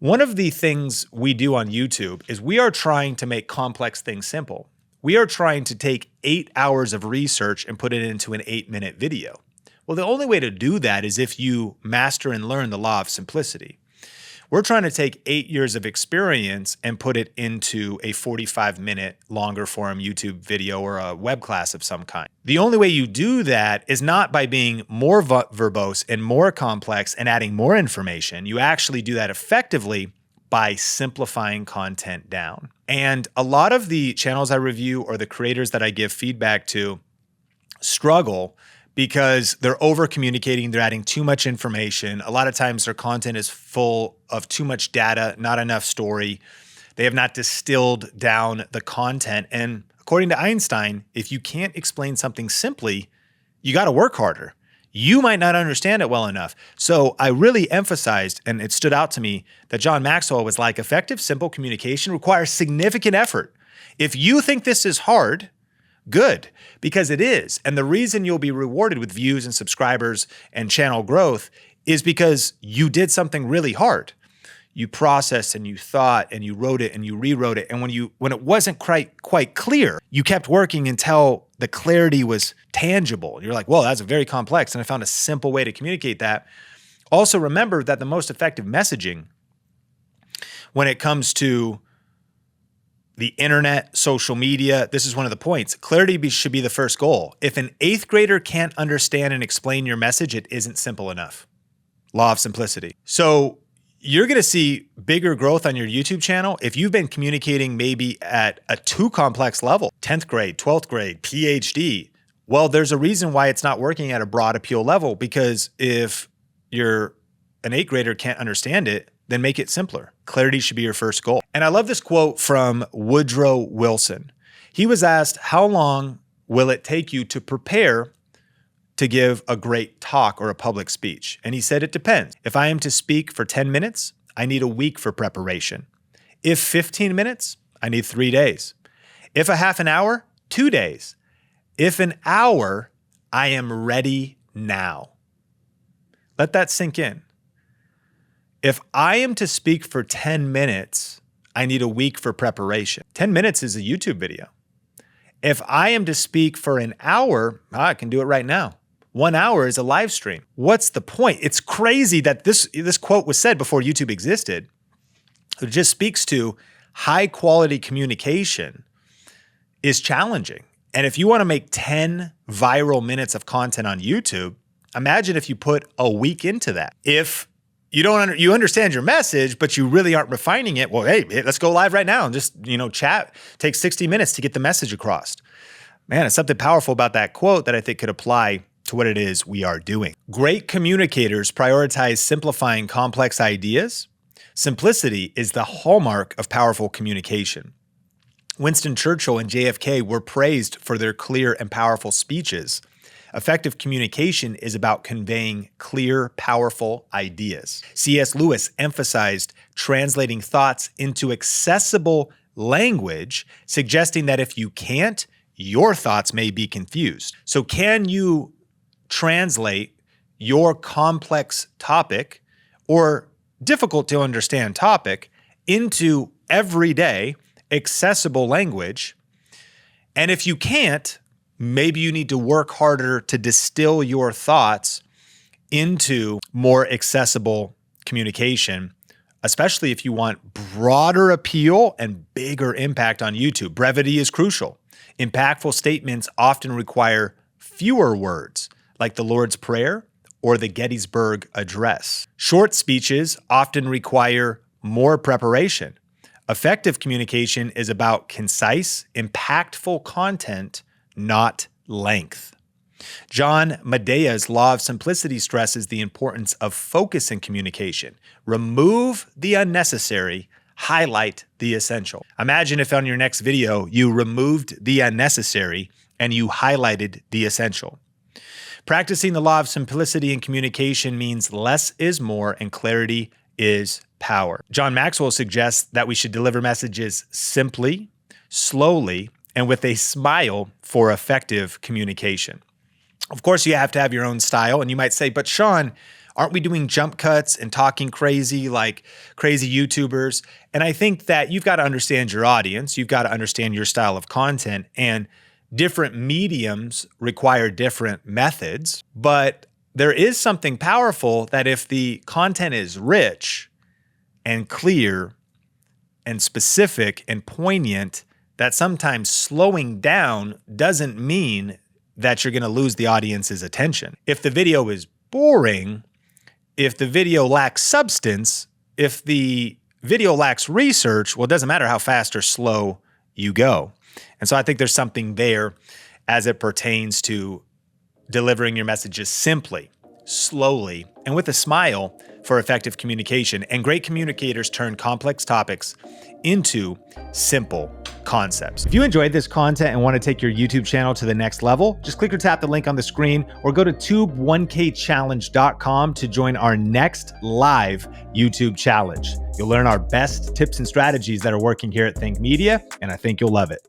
One of the things we do on YouTube is we are trying to make complex things simple. We are trying to take 8 hours of research and put it into an 8-minute video. Well, the only way to do that is if you master and learn the law of simplicity. We're trying to take 8 years of experience and put it into a 45-minute longer form YouTube video or a web class of some kind. The only way you do that is not by being more verbose and more complex and adding more information. You actually do that effectively by simplifying content down. And a lot of the channels I review or the creators that I give feedback to struggle because they're over communicating, they're adding too much information. A lot of times their content is full of too much data, not enough story. They have not distilled down the content. And according to Einstein, if you can't explain something simply, you got to work harder. You might not understand it well enough. So I really emphasized, and it stood out to me, that John Maxwell was like, effective, simple communication requires significant effort. If you think this is hard, good, because it is. And the reason you'll be rewarded with views and subscribers and channel growth is because you did something really hard. You processed and you thought and you wrote it and you rewrote it. And when it wasn't quite clear, you kept working until the clarity was tangible. You're like, well, that's very complex. And I found a simple way to communicate that. Also remember that the most effective messaging when it comes to the internet, social media, this is one of the points. Clarity should be the first goal. If an 8th grader can't understand and explain your message, it isn't simple enough. Law of simplicity. So you're going to see bigger growth on your YouTube channel if you've been communicating maybe at a too complex level, 10th grade, 12th grade, PhD. Well, there's a reason why it's not working at a broad appeal level, because if an 8th grader can't understand it, then make it simpler. Clarity should be your first goal. And I love this quote from Woodrow Wilson. He was asked, how long will it take you to prepare to give a great talk or a public speech? And he said, it depends. If I am to speak for 10 minutes, I need a week for preparation. If 15 minutes, I need 3 days. If a half an hour, 2 days. If an hour, I am ready now. Let that sink in. If I am to speak for 10 minutes, I need a week for preparation. 10 minutes is a YouTube video. If I am to speak for an hour, I can do it right now. 1 hour is a live stream. What's the point? It's crazy that this quote was said before YouTube existed. It just speaks to high quality communication is challenging. And if you want to make 10 viral minutes of content on YouTube, imagine if you put a week into that. If you understand your message, but you really aren't refining it, well, hey, let's go live right now and just, chat. Take 60 minutes to get the message across. Man, it's something powerful about that quote that I think could apply to what it is we are doing. Great communicators prioritize simplifying complex ideas. Simplicity is the hallmark of powerful communication. Winston Churchill and JFK were praised for their clear and powerful speeches. Effective communication is about conveying clear, powerful ideas. C.S. Lewis emphasized translating thoughts into accessible language, suggesting that if you can't, your thoughts may be confused. So can you translate your complex topic or difficult to understand topic into everyday accessible language? And if you can't, maybe you need to work harder to distill your thoughts into more accessible communication, especially if you want broader appeal and bigger impact on YouTube. Brevity is crucial. Impactful statements often require fewer words, like the Lord's Prayer or the Gettysburg Address. Short speeches often require more preparation. Effective communication is about concise, impactful content, not length. John Medea's law of simplicity stresses the importance of focus in communication. Remove the unnecessary, highlight the essential. Imagine if on your next video, you removed the unnecessary and you highlighted the essential. Practicing the law of simplicity in communication means less is more and clarity is power. John Maxwell suggests that we should deliver messages simply, slowly, and with a smile for effective communication. Of course, you have to have your own style, and you might say, but Sean, Aren't we doing jump cuts and talking crazy like crazy YouTubers? And I think that you've got to understand your audience. You've got to understand your style of content, and different mediums require different methods. But there is something powerful that if the content is rich and clear and specific and poignant, that sometimes slowing down doesn't mean that you're going to lose the audience's attention. If the video is boring, if the video lacks substance, if the video lacks research, well, it doesn't matter how fast or slow you go. And so I think there's something there as it pertains to delivering your messages simply, slowly, and with a smile for effective communication. And great communicators turn complex topics into simple concepts. If you enjoyed this content and want to take your YouTube channel to the next level, just click or tap the link on the screen or go to tube1kchallenge.com to join our next live YouTube challenge. You'll learn our best tips and strategies that are working here at Think Media, and I think you'll love it.